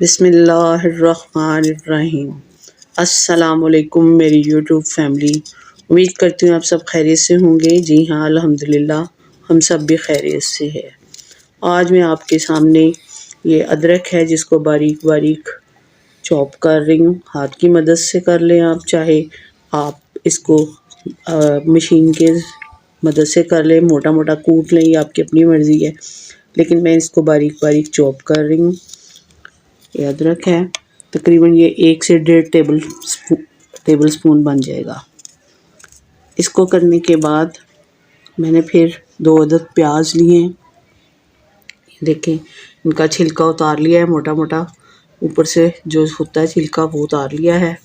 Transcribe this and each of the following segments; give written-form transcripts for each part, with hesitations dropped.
बिस्मिल्लाहिर्रहमानिर्रहीम। अस्सलामुअलैकुम मेरी यूट्यूब फैमिली। उम्मीद करती हूँ आप सब खैरियत से होंगे। जी हाँ, अल्हम्दुलिल्लाह हम सब भी खैरियत से है। आज मैं आपके सामने ये अदरक है जिसको बारीक बारीक चॉप कर रही हूँ। हाथ की मदद से कर लें आप, चाहे आप इसको मशीन के मदद से कर लें, मोटा मोटा कूट लें, ये आपकी अपनी मर्ज़ी है। लेकिन मैं इसको बारीक बारीक चॉप कर रही हूँ। ये अदरक है, तकरीबन ये 1 से 1.5 टेबल स्पून बन जाएगा। इसको करने के बाद मैंने फिर 2 अदद प्याज लिए हैं। देखें, इनका छिलका उतार लिया है, मोटा मोटा ऊपर से जो होता है छिलका वो उतार लिया है।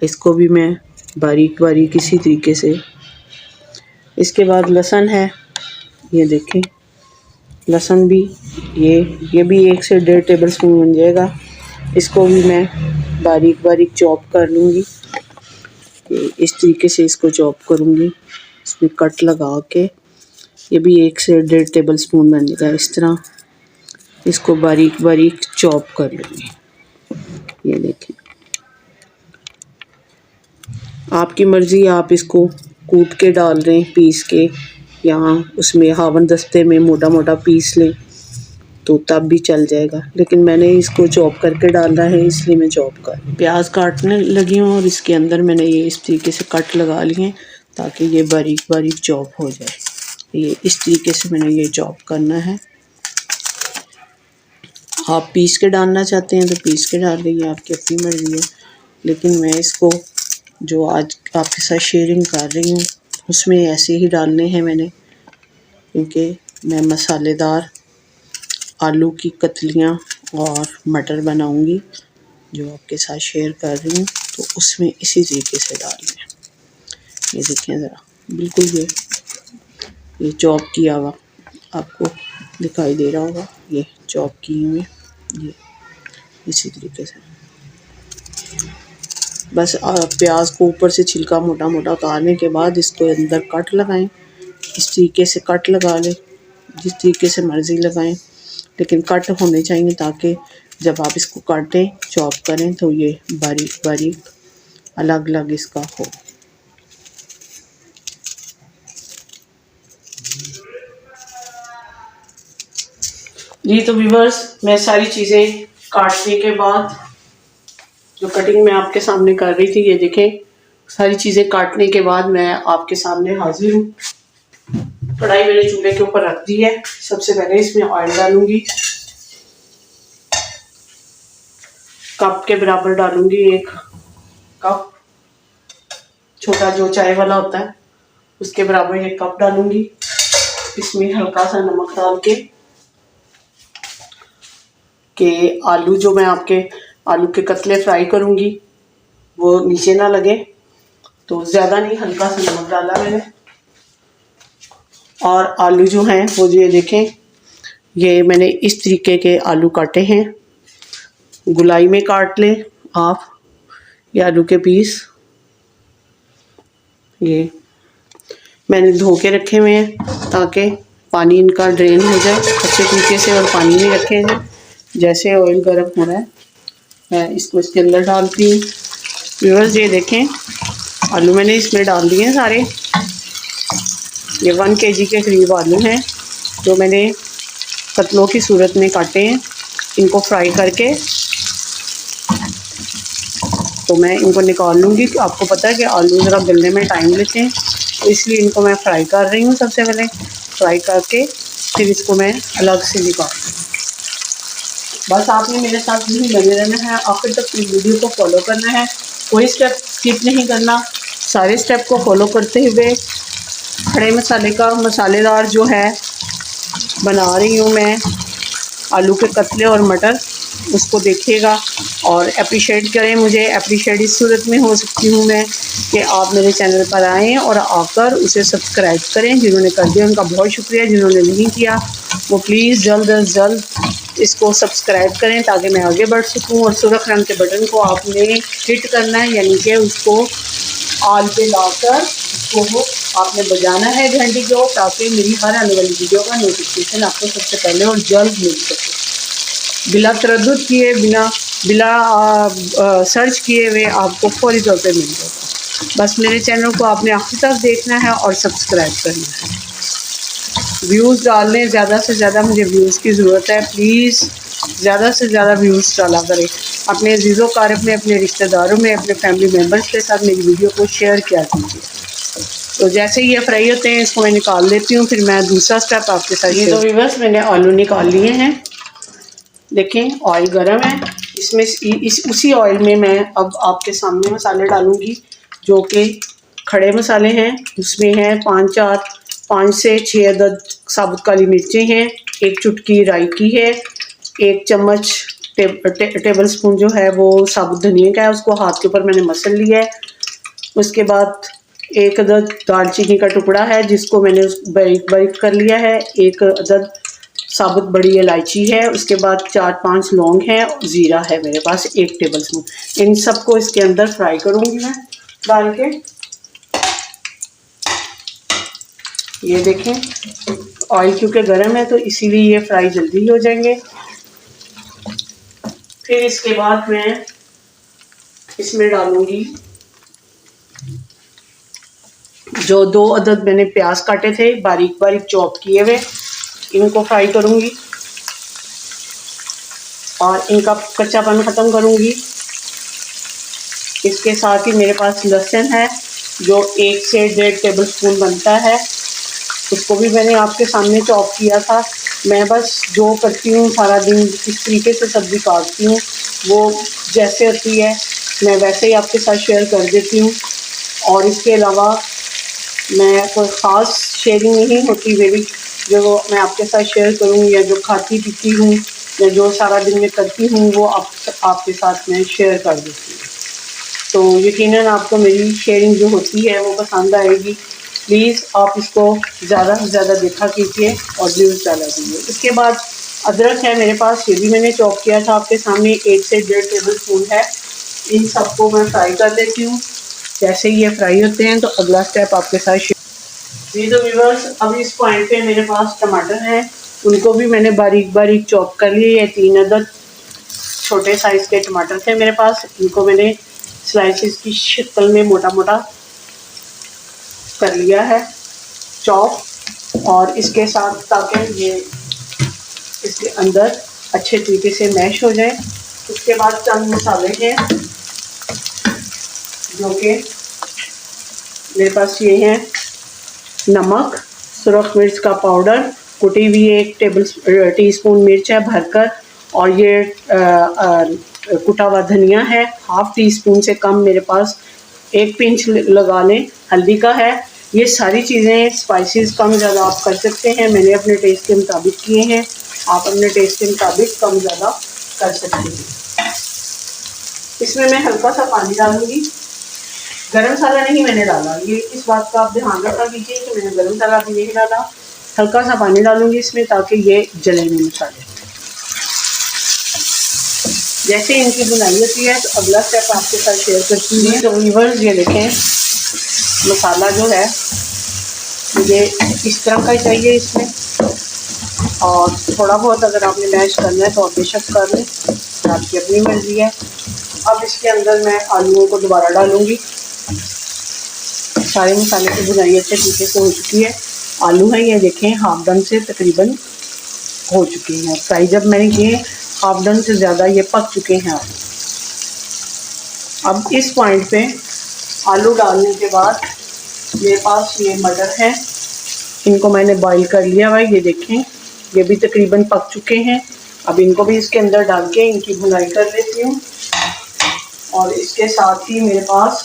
इसको भी मैं बारीक बारीक इसी तरीके से। इसके बाद लहसुन है, ये देखें लहसुन भी ये भी 1 से 1.5 टेबल स्पून बन जाएगा। इसको भी मैं बारीक बारीक चॉप कर लूँगी। इस तरीके से इसको चॉप करूँगी, इसमें कट लगा के। ये भी 1 से 1.5 टेबल स्पून बन जाएगा। इस तरह इसको बारीक बारीक चॉप कर लूँगी। ये देखें, आपकी मर्ज़ी, आप इसको कूट के डाल दें, पीस के, या उसमें हावन दस्ते में मोटा मोटा पीस लें तो तब भी चल जाएगा। लेकिन मैंने इसको चॉप करके डालना है, इसलिए मैं चॉप कर प्याज काटने लगी हूँ। और इसके अंदर मैंने ये इस तरीके से कट लगा लिए हैं ताकि ये बारीक बारीक चॉप हो जाए। ये इस तरीके से मैंने ये चॉप करना है। आप पीस के डालना चाहते हैं तो पीस के डाल देंगे, आपकी अपनी मर्ज़ी है। लेकिन मैं इसको जो आज आपके साथ शेयरिंग कर रही हूँ उसमें ऐसे ही डालने हैं मैंने, क्योंकि मैं मसालेदार आलू की कतलियाँ और मटर बनाऊंगी जो आपके साथ शेयर कर रही हूँ, तो उसमें इसी तरीके से डालना है। ये देखें ज़रा, बिल्कुल ये चॉप किया हुआ आपको दिखाई दे रहा होगा। ये चॉप किए हुए ये इसी तरीके से। बस प्याज को ऊपर से छिलका मोटा मोटा उतारने के बाद इसको अंदर कट लगाएं। इस तरीके से कट लगा लें, जिस तरीके से मर्ज़ी लगाएं, लेकिन कट होने चाहिए ताकि जब आप इसको काटें, चॉप करें तो ये बारीक बारीक अलग अलग इसका हो। जी तो व्यूअर्स, मैं सारी चीज़ें काटने के बाद जो कटिंग मैं आपके सामने कर रही थी, ये देखें, सारी चीज़ें काटने के बाद मैं आपके सामने हाजिर हूँ। कढ़ाई मैंने चूल्हे के ऊपर रख दी है। सबसे पहले इसमें ऑयल डालूंगी, कप के बराबर डालूंगी। 1 कप, छोटा जो चाय वाला होता है उसके बराबर 1 कप डालूंगी। इसमें हल्का सा नमक डाल के आलू जो मैं आपके आलू के कतले फ्राई करूंगी वो नीचे ना लगे, तो ज़्यादा नहीं, हल्का सा नमक डाला मैंने। और आलू जो हैं वो ये देखें, ये मैंने इस तरीके के आलू काटे हैं। गुलाई में काट लें आप ये आलू के पीस। ये मैंने धो के रखे हुए हैं ताकि पानी इनका ड्रेन हो जाए अच्छे तरीके से, और पानी में रखे हैं। जैसे ऑयल गर्म हो रहा है मैं इसको इसके अंदर डालती हूँ। व्यूअर्स, ये देखें, आलू मैंने इसमें डाल दिए हैं सारे। ये 1 kg के करीब आलू हैं जो मैंने कतलों की सूरत में काटे हैं। इनको फ्राई करके तो मैं इनको निकाल लूँगी। आपको पता है कि आलू ज़रा गलने में टाइम लेते हैं, तो इसलिए इनको मैं फ्राई कर रही हूँ। सबसे पहले फ्राई करके फिर इसको मैं अलग से निकाल। बस आपने मेरे साथ यही बने रहना है, आखिर तक इस वीडियो को फॉलो करना है, कोई स्टेप स्किप नहीं करना। सारे स्टेप को फॉलो करते हुए खड़े मसाले का मसालेदार जो है बना रही हूँ मैं आलू के कतले और मटर, उसको देखिएगा और अप्रिशिएट करें मुझे। अप्रिशिएट इस सूरत में हो सकती हूँ मैं कि आप मेरे चैनल पर आएँ और आकर उसे सब्सक्राइब करें। जिन्होंने कर दिया उनका बहुत शुक्रिया, जिन्होंने नहीं किया वो प्लीज़ जल्द अज जल्द इसको सब्सक्राइब करें ताकि मैं आगे बढ़ सकूँ। और सुर्ख रंग के बटन को आपने हिट करना है, यानी कि उसको ऑल पे लाकर उसको आपने बजाना है घंटी को, ताकि मेरी हर आने वाली वीडियो का नोटिफिकेशन आपको सबसे पहले और जल्द मिल सके। बिला तरद्दुद किए, बिना बिला सर्च किए हुए आपको फौरी तौर पे मिल जाएगा। बस मेरे चैनल को आपने आखिर तक देखना है और सब्सक्राइब करना है। व्यूज़ डालने, ज़्यादा से ज़्यादा मुझे व्यूज़ की ज़रूरत है। प्लीज़ ज़्यादा से ज़्यादा व्यूज़ डाला करें। अपने अज़ीज़ों कारब में, अपने रिश्तेदारों में, अपने फैमिली मेम्बर्स के साथ मेरी वीडियो को शेयर किया कीजिए। तो जैसे ही ये फ्राई होते हैं इसको मैं निकाल लेती हूँ, फिर मैं दूसरा स्टेप आपके साथ। ये तो व्यूअर्स मैंने आलू निकाल लिए हैं। देखें ऑयल गर्म है, इसमें उसी ऑयल में मैं अब आपके सामने मसाले डालूँगी जो कि खड़े मसाले हैं। उसमें हैं 5 से 6 अदद साबुत काली मिर्चें हैं, 1 चुटकी राई की है, 1 चम्मच टेबल स्पून जो है वो साबुत धनिया का है, उसको हाथ के ऊपर मैंने मसल लिया है। उसके बाद 1 अदद दालचीनी का टुकड़ा है जिसको मैंने बारीक बारीक कर लिया है, 1 अदद साबुत बड़ी इलायची है, उसके बाद 4-5 लौंग हैं, ज़ीरा है मेरे पास 1 टेबल स्पून। इन सबको इसके अंदर फ्राई करूँगी मैं डाल के। ये देखें ऑयल क्योंकि गर्म है तो इसीलिए ये फ्राई जल्दी हो जाएंगे। फिर इसके बाद मैं इसमें डालूंगी जो 2 अदद मैंने प्याज काटे थे बारीक बारीक चॉप किए हुए, इनको फ्राई करूंगी और इनका कच्चापन ख़त्म करूंगी। इसके साथ ही मेरे पास लहसुन है जो 1 से 1.5 टेबल स्पून बनता है, उसको भी मैंने आपके सामने चॉप किया था। मैं बस जो करती हूँ सारा दिन इस तरीके से सब्ज़ी काटती हूँ, वो जैसे होती है मैं वैसे ही आपके साथ शेयर कर देती हूँ। और इसके अलावा मैं कोई ख़ास शेयरिंग नहीं होती मेरी, जो मैं आपके साथ शेयर करूँ या जो खाती पीती हूँ या जो सारा दिन में करती हूँ वो आपके साथ मैं शेयर कर देती हूँ। तो यकीनन आपको मेरी शेयरिंग जो होती है वो पसंद आएगी। प्लीज़ आप इसको ज़्यादा से ज़्यादा देखा कीजिए और व्यूज़ डाला कीजिए। इसके बाद अदरक है मेरे पास, ये भी मैंने चॉप किया था आपके सामने, 1 से 1.5 टेबल स्पून है। इन सबको मैं फ्राई कर लेती हूँ। जैसे ही ये फ्राई होते हैं तो अगला स्टेप आपके साथ जी। तो व्यूअर्स अब इस पॉइंट पे मेरे पास टमाटर हैं, उनको भी मैंने बारीक बारीक चॉप कर लिए। ये 3 अदद छोटे साइज़ के टमाटर थे मेरे पास, इनको मैंने स्लाइसिस की शक्ल में मोटा मोटा कर लिया है चॉप। और इसके साथ ताकि ये इसके अंदर अच्छे तरीके से मैश हो जाए। उसके बाद चंद मसाले हैं जो कि मेरे पास ये हैं, नमक, सुरख मिर्च का पाउडर, कुटी हुई 1 टीस्पून मिर्च है भरकर, और ये कुटा हुआ धनिया है 1/2 टीस्पून से कम मेरे पास, 1 पिंच लगा लें हल्दी का है। ये सारी चीज़ें स्पाइसेस कम ज़्यादा आप कर सकते हैं, मैंने अपने टेस्ट के मुताबिक किए हैं, आप अपने टेस्ट के मुताबिक कम ज़्यादा कर सकते हैं। इसमें मैं हल्का सा पानी डालूंगी, गरम मसाला नहीं मैंने डाला, ये इस बात का आप ध्यान रखा कीजिए कि मैंने गरम मसाला भी नहीं डाला। हल्का सा पानी डालूंगी इसमें ताकि ये जले नहीं मसाले। जैसे इनकी बुनाई होती है तो अगला स्टेप आपके साथ शेयर करती हूँ। तो व्यूअर्स ये देखें मसाला जो है मुझे इस तरह का ही चाहिए इसमें, और थोड़ा बहुत अगर आपने मैश करना है तो आप बेशक कर लें, आपकी अपनी मर्जी है। अब इसके अंदर मैं आलूओं को दोबारा डालूंगी। सारे मसाले की बुनाई अच्छे तरीके से हो चुकी है। आलू हैं ये देखें हाफ डन से तकरीबन हो चुके हैं फ्राई, जब मैंने किए हाफ डन से ज़्यादा ये पक चुके हैं आलू। अब इस पॉइंट पे आलू डालने के बाद मेरे पास ये मटर है, इनको मैंने बॉईल कर लिया हुआ है, ये देखें ये भी तकरीबन पक चुके हैं। अब इनको भी इसके अंदर डाल के इनकी भुनाई कर लेती हूँ। और इसके साथ ही मेरे पास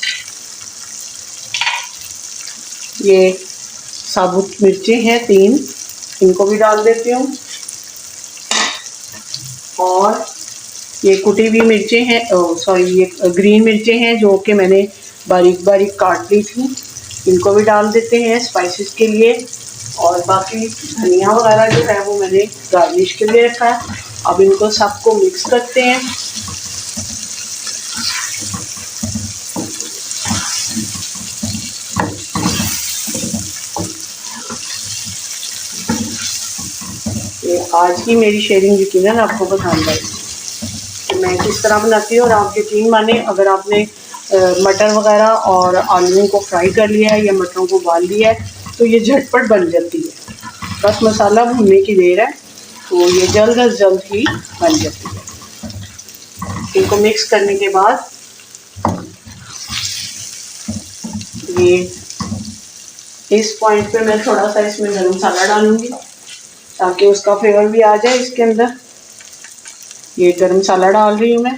ये साबुत मिर्चें हैं 3, इनको भी डाल देती हूँ। और ये कुटी हुई मिर्चें हैं, सॉरी ये ग्रीन मिर्चें हैं जो कि मैंने बारीक बारीक काट ली थी, इनको भी डाल देते हैं स्पाइसेस के लिए। और बाकी धनिया वगैरह जो है वो मैंने गार्निश के लिए रखा है। अब इनको सबको मिक्स करते हैं। आज की मेरी शेयरिंग यकीनन आपको पसंद आई। मैं किस तरह बनाती हूँ। और आप यकीन माने, अगर आपने मटर वगैरह और आलूओं को फ्राई कर लिया है या मटरों को उबाल लिया है तो ये झटपट बन जाती है। बस मसाला भूनने की देर है तो ये जल्द अज जल्द ही बन जाती है। इनको मिक्स करने के बाद ये इस पॉइंट पे मैं थोड़ा सा इसमें गरम मसाला डालूंगी ताकि उसका फ्लेवर भी आ जाए इसके अंदर। ये गरम मसाला डाल रही हूँ मैं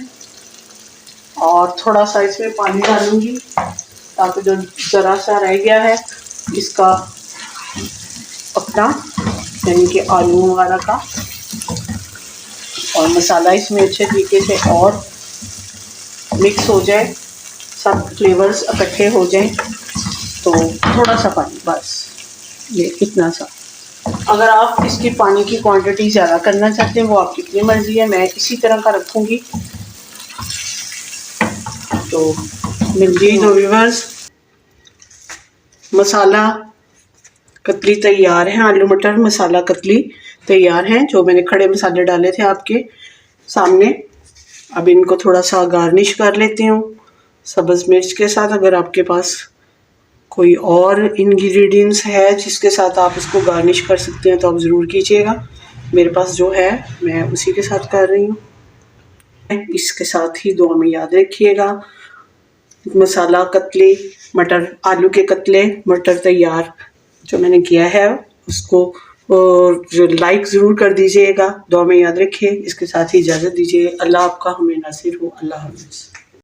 और थोड़ा सा इसमें पानी डालूंगी ताकि जो ज़रा सा रह गया है इसका पकना, यानी कि आलू वगैरह का, और मसाला इसमें अच्छे तरीके से और मिक्स हो जाए, सब फ्लेवर्स इकट्ठे हो जाएं। तो थोड़ा सा पानी, बस ये इतना सा। अगर आप इसकी पानी की क्वांटिटी ज़्यादा करना चाहते हैं वो आपकी अपनी मर्ज़ी है, मैं इसी तरह का रखूँगी। तो मिलती तो व्यूअर्स, मसाला कतली तैयार है, आलू मटर मसाला कतली तैयार है जो मैंने खड़े मसाले डाले थे आपके सामने। अब इनको थोड़ा सा गार्निश कर लेती हूँ सब्ज़ मिर्च के साथ। अगर आपके पास कोई और इंग्रेडिएंट्स है जिसके साथ आप इसको गार्निश कर सकते हैं तो आप ज़रूर कीजिएगा। मेरे पास जो है मैं उसी के साथ कर रही हूँ। इसके साथ ही दुआ में याद रखिएगा, मसाला कतली मटर आलू के कतले मटर तैयार जो मैंने किया है उसको लाइक ज़रूर कर दीजिएगा। दुआ में याद रखिए। इसके साथ ही इजाज़त दीजिए। अल्लाह आपका हमें नासिर हो। अल्लाह हाफ़िज़।